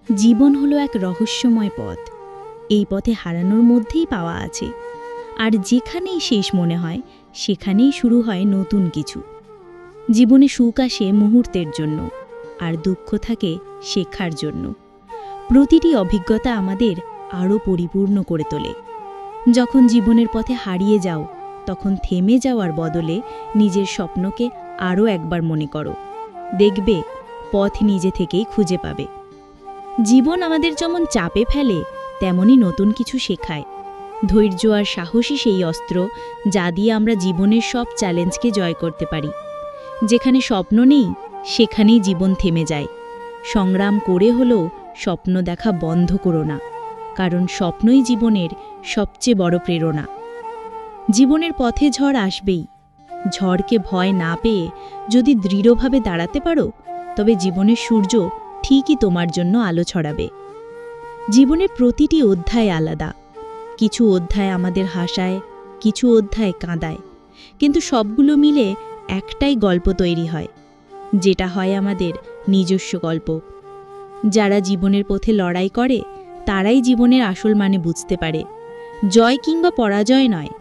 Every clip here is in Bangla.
জীবন হলো এক রহস্যময় পথ। এই পথে হারানোর মধ্যেই পাওয়া আছে, আর যেখানেই শেষ মনে হয় সেখানেই শুরু হয় নতুন কিছু। জীবনে সুখ আসে মুহূর্তের জন্য, আর দুঃখ থাকে শেখার জন্য। প্রতিটি অভিজ্ঞতা আমাদের আরও পরিপূর্ণ করে তোলে। যখন জীবনের পথে হারিয়ে যাও, তখন থেমে যাওয়ার বদলে নিজের স্বপ্নকে আরও একবার মনে করো। দেখবে পথ নিজে থেকেই খুঁজে পাবে। জীবন আমাদের যেমন চাপে ফেলে, তেমনই নতুন কিছু শেখায়। ধৈর্য আর সাহসী সেই অস্ত্র, যা দিয়ে আমরা জীবনের সব চ্যালেঞ্জকে জয় করতে পারি। যেখানে স্বপ্ন নেই, সেখানেই জীবন থেমে যায়। সংগ্রাম করে হলেও স্বপ্ন দেখা বন্ধ করো না, কারণ স্বপ্নই জীবনের সবচেয়ে বড় প্রেরণা। জীবনের পথে ঝড় আসবেই। ঝড়কে ভয় না পেয়ে যদি দৃঢ়ভাবে দাঁড়াতে পারো, তবে জীবনের সূর্য ঠিকই তোমার জন্য আলো ছড়াবে। জীবনের প্রতিটি অধ্যায় আলাদা। কিছু অধ্যায় আমাদের হাসায়, কিছু অধ্যায় কাঁদায়, কিন্তু সবগুলো মিলে একটাই গল্প তৈরি হয়, যেটা হয় আমাদের নিজস্ব গল্প। যারা জীবনের পথে লড়াই করে, তারাই জীবনের আসল মানে বুঝতে পারে। জয় কিংবা পরাজয় নয়,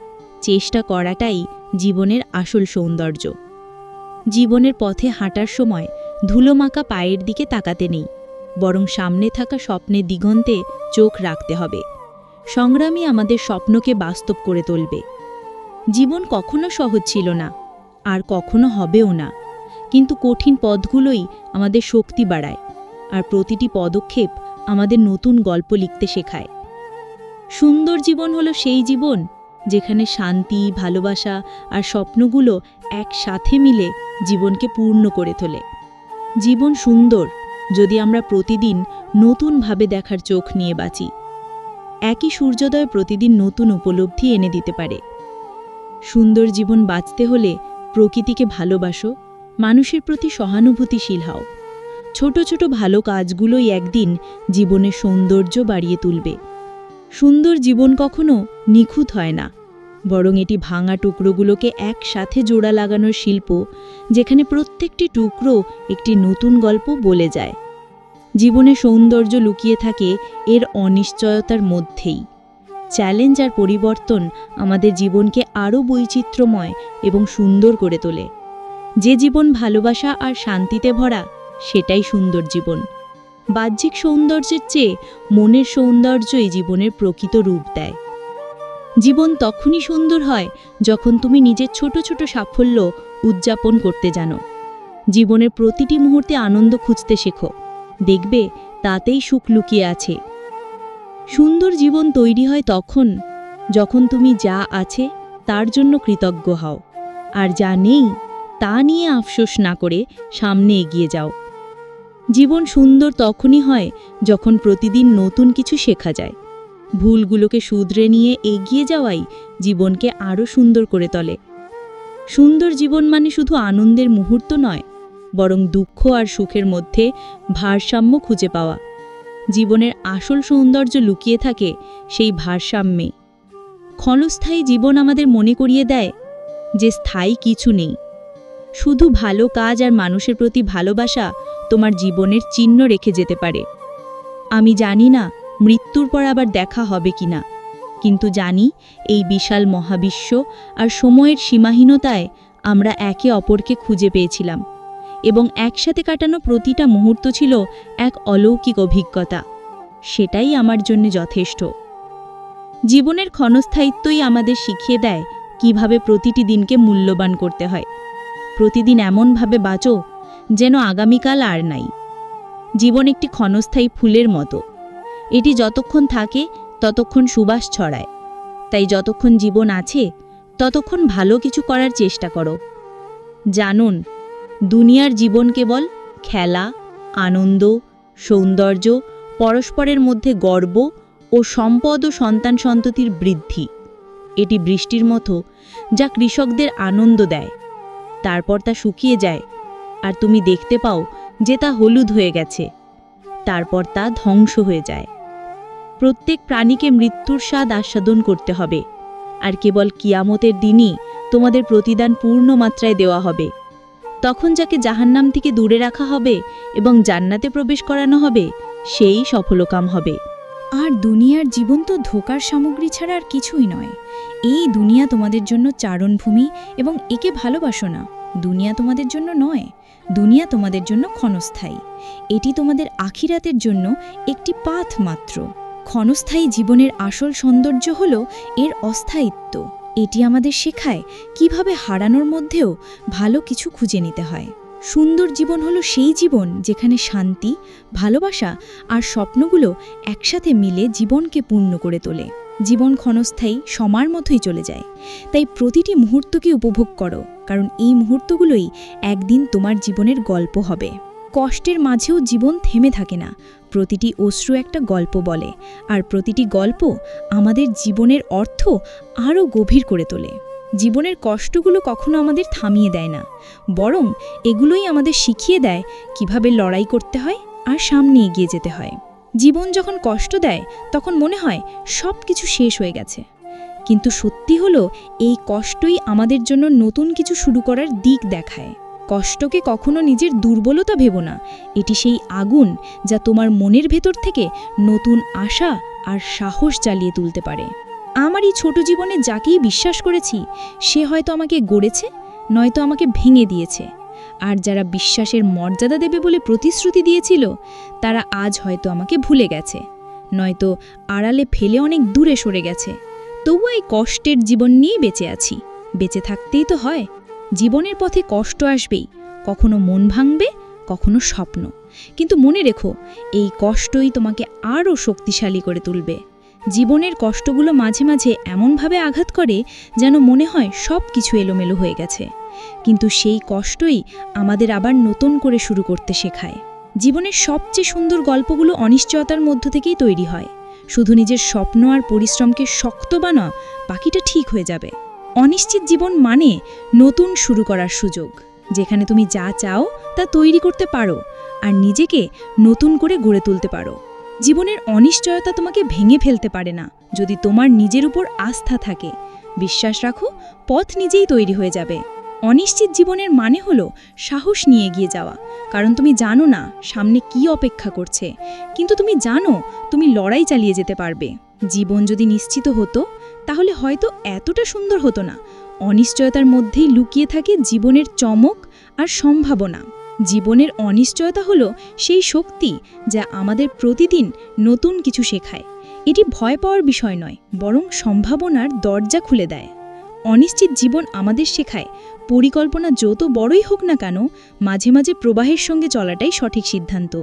চেষ্টা করাটাই জীবনের আসল সৌন্দর্য। জীবনের পথে হাঁটার সময় ধুলোমাখা পায়ের দিকে তাকাতে নেই, বরং সামনে থাকা স্বপ্নের দিগন্তে চোখ রাখতে হবে। সংগ্রামই আমাদের স্বপ্নকে বাস্তব করে তুলবে। জীবন কখনো সহজ ছিল না, আর কখনো হবেও না, কিন্তু কঠিন পথগুলোই আমাদের শক্তি বাড়ায়, আর প্রতিটি পদক্ষেপ আমাদের নতুন গল্প লিখতে শেখায়। সুন্দর জীবন হলো সেই জীবন যেখানে শান্তি, ভালোবাসা আর স্বপ্নগুলো একসাথে মিলে জীবনকে পূর্ণ করে তোলে। জীবন সুন্দর যদি আমরা প্রতিদিন নতুনভাবে দেখার চোখ নিয়ে বাঁচি। একই সূর্যোদয় প্রতিদিন নতুন উপলব্ধি এনে দিতে পারে। সুন্দর জীবন বাঁচতে হলে প্রকৃতিকে ভালোবাসো, মানুষের প্রতি সহানুভূতিশীল হও। ছোট ছোট ভালো কাজগুলোই একদিন জীবনের সৌন্দর্য বাড়িয়ে তুলবে। সুন্দর জীবন কখনো নিখুঁত হয় না, বরং এটি ভাঙা টুকরোগুলোকে একসাথে জোড়া লাগানোর শিল্প, যেখানে প্রত্যেকটি টুকরো একটি নতুন গল্প বলে যায়। জীবনে সৌন্দর্য লুকিয়ে থাকে এর অনিশ্চয়তার মধ্যেই। চ্যালেঞ্জ আর পরিবর্তন আমাদের জীবনকে আরও বৈচিত্র্যময় এবং সুন্দর করে তোলে। যে জীবন ভালোবাসা আর শান্তিতে ভরা, সেটাই সুন্দর জীবন। বাহ্যিক সৌন্দর্যের চেয়ে মনের সৌন্দর্যই জীবনের প্রকৃত রূপ দেয়। জীবন তখনই সুন্দর হয় যখন তুমি নিজের ছোট ছোট সাফল্য উদযাপন করতে জানো। জীবনের প্রতিটি মুহূর্তে আনন্দ খুঁজতে শেখো, দেখবে তাতেই সুখ লুকিয়ে আছে। সুন্দর জীবন তৈরি হয় তখন যখন তুমি যা আছে তার জন্য কৃতজ্ঞ হও, আর যা নেই তা নিয়ে আফসোস না করে সামনে এগিয়ে যাও। জীবন সুন্দর তখনই হয় যখন প্রতিদিন নতুন কিছু শেখা যায়। ভুলগুলোকে শুধরে নিয়ে এগিয়ে যাওয়াই জীবনকে আরও সুন্দর করে তোলে। সুন্দর জীবন মানে শুধু আনন্দের মুহূর্ত নয়, বরং দুঃখ আর সুখের মধ্যে ভারসাম্য খুঁজে পাওয়া। জীবনের আসল সৌন্দর্য লুকিয়ে থাকে সেই ভারসাম্যে। ক্ষণস্থায়ী জীবন আমাদের মনে করিয়ে দেয় যে স্থায়ী কিছু নেই। শুধু ভালো কাজ আর মানুষের প্রতি ভালোবাসা তোমার জীবনের চিহ্ন রেখে যেতে পারে। আমি জানি না মৃত্যুর পর আবার দেখা হবে কিনা, কিন্তু জানি এই বিশাল মহাবিশ্ব আর সময়ের সীমাহীনতায় আমরা একে অপরকে খুঁজে পেয়েছিলাম, এবং একসাথে কাটানো প্রতিটা মুহূর্ত ছিল এক অলৌকিক অভিজ্ঞতা। সেটাই আমার জন্য যথেষ্ট। জীবনের ক্ষণস্থায়িত্বই আমাদের শিখিয়ে দেয় কিভাবে প্রতিটি দিনকে মূল্যবান করতে হয়। প্রতিদিন এমনভাবে বাঁচো যেন আগামীকাল আর নাই। জীবন একটি ক্ষণস্থায়ী ফুলের মতো, এটি যতক্ষণ থাকে ততক্ষণ সুবাস ছড়ায়। তাই যতক্ষণ জীবন আছে ততক্ষণ ভালো কিছু করার চেষ্টা করো। জানুন, দুনিয়ার জীবন কেবল খেলা, আনন্দ, সৌন্দর্য, পরস্পরের মধ্যে গর্ব ও সম্পদ ও সন্তান সন্ততির বৃদ্ধি। এটি বৃষ্টির মতো, যা কৃষকদের আনন্দ দেয়, তারপর তা শুকিয়ে যায় আর তুমি দেখতে পাও যে তা হলুদ হয়ে গেছে, তারপর তা ধ্বংস হয়ে যায়। প্রত্যেক প্রাণীকে মৃত্যুর স্বাদ আস্বাদন করতে হবে, আর কেবল কিয়ামতের দিনই তোমাদের প্রতিদান পূর্ণ মাত্রায় দেওয়া হবে। তখন যাকে জাহান্নাম থেকে দূরে রাখা হবে এবং জান্নাতে প্রবেশ করানো হবে, সেই সফলকাম হবে। আর দুনিয়ার জীবন তো ধোঁকার সামগ্রী ছাড়া আর কিছুই নয়। এই দুনিয়া তোমাদের জন্য চারণভূমি, এবং একে ভালোবাসো না। দুনিয়া তোমাদের জন্য নয়, দুনিয়া তোমাদের জন্য ক্ষণস্থায়ী। এটি তোমাদের আখিরাতের জন্য একটি পাথ মাত্র। ক্ষণস্থায়ী জীবনের আসল সৌন্দর্য হল এর অস্থায়িত্ব। এটি আমাদের শেখায় কিভাবে হারানোর মধ্যেও ভালো কিছু খুঁজে নিতে হয়। সুন্দর জীবন হলো সেই জীবন যেখানে শান্তি, ভালোবাসা আর স্বপ্নগুলো একসাথে মিলে জীবনকে পূর্ণ করে তোলে। জীবন ক্ষণস্থায়ী, সময়ের মতোই চলে যায়। তাই প্রতিটি মুহূর্তকে উপভোগ করো, কারণ এই মুহূর্তগুলোই একদিন তোমার জীবনের গল্প হবে। কষ্টের মাঝেও জীবন থেমে থাকে না। প্রতিটি অশ্রু একটা গল্প বলে, আর প্রতিটি গল্প আমাদের জীবনের অর্থ আরও গভীর করে তোলে। জীবনের কষ্টগুলো কখনো আমাদের থামিয়ে দেয় না, বরং এগুলোই আমাদের শিখিয়ে দেয় কিভাবে লড়াই করতে হয় আর সামনে এগিয়ে যেতে হয়। জীবন যখন কষ্ট দেয় তখন মনে হয় সব কিছু শেষ হয়ে গেছে, কিন্তু সত্যি হলো এই কষ্টই আমাদের জন্য নতুন কিছু শুরু করার দিক দেখায়। কষ্টকে কখনো নিজের দুর্বলতা ভেবো না, এটি সেই আগুন যা তোমার মনের ভেতর থেকে নতুন আশা আর সাহস জ্বালিয়ে তুলতে পারে। আমার এই ছোট জীবনে যাকেই বিশ্বাস করেছি, সে হয়তো আমাকে গড়েছে, নয়তো আমাকে ভেঙে দিয়েছে। আর যারা বিশ্বাসের মর্যাদা দেবে বলে প্রতিশ্রুতি দিয়েছিল, তারা আজ হয়তো আমাকে ভুলে গেছে, নয়তো আড়ালে ফেলে অনেক দূরে সরে গেছে। তবুও এই কষ্টের জীবন নিয়েই বেঁচে আছি। বেঁচে থাকতেই তো হয়। জীবনের পথে কষ্ট আসবেই, কখনো মন ভাঙবে, কখনো স্বপ্ন। কিন্তু মনে রেখো, এই কষ্টই তোমাকে আরও শক্তিশালী করে তুলবে। জীবনের কষ্টগুলো মাঝে মাঝে এমনভাবে আঘাত করে যেন মনে হয় সব কিছু এলোমেলো হয়ে গেছে, কিন্তু সেই কষ্টই আমাদের আবার নতুন করে শুরু করতে শেখায়। জীবনের সবচেয়ে সুন্দর গল্পগুলো অনিশ্চয়তার মধ্য থেকেই তৈরি হয়। শুধু নিজের স্বপ্ন আর পরিশ্রমকে শক্ত বানাও, বাকিটা ঠিক হয়ে যাবে। অনিশ্চিত জীবন মানে নতুন শুরু করার সুযোগ, যেখানে তুমি যা চাও তা তৈরি করতে পারো আর নিজেকে নতুন করে গড়ে তুলতে পারো। জীবনের অনিশ্চয়তা তোমাকে ভেঙে ফেলতে পারে না, যদি তোমার নিজের উপর আস্থা থাকে। বিশ্বাস রাখো, পথ নিজেই তৈরি হয়ে যাবে। অনিশ্চিত জীবনের মানে হলো সাহস নিয়ে এগিয়ে যাওয়া, কারণ তুমি জানো না সামনে কি অপেক্ষা করছে, কিন্তু তুমি জানো তুমি লড়াই চালিয়ে যেতে পারবে। জীবন যদি নিশ্চিত হতো, তাহলে হয়তো এতটা সুন্দর হতো না। অনিশ্চয়তার মধ্যেই লুকিয়ে থাকে জীবনের চমক আর সম্ভাবনা। জীবনের অনিশ্চয়তা হলো সেই শক্তি যা আমাদের প্রতিদিন নতুন কিছু শেখায়। এটি ভয় পাওয়ার বিষয় নয়, বরং সম্ভাবনার দরজা খুলে দেয়। অনিশ্চিত জীবন আমাদের শেখায় পরিকল্পনা যত বড়ই হোক না কেন, মাঝে মাঝে প্রবাহের সঙ্গে চলাটাই সঠিক সিদ্ধান্ত।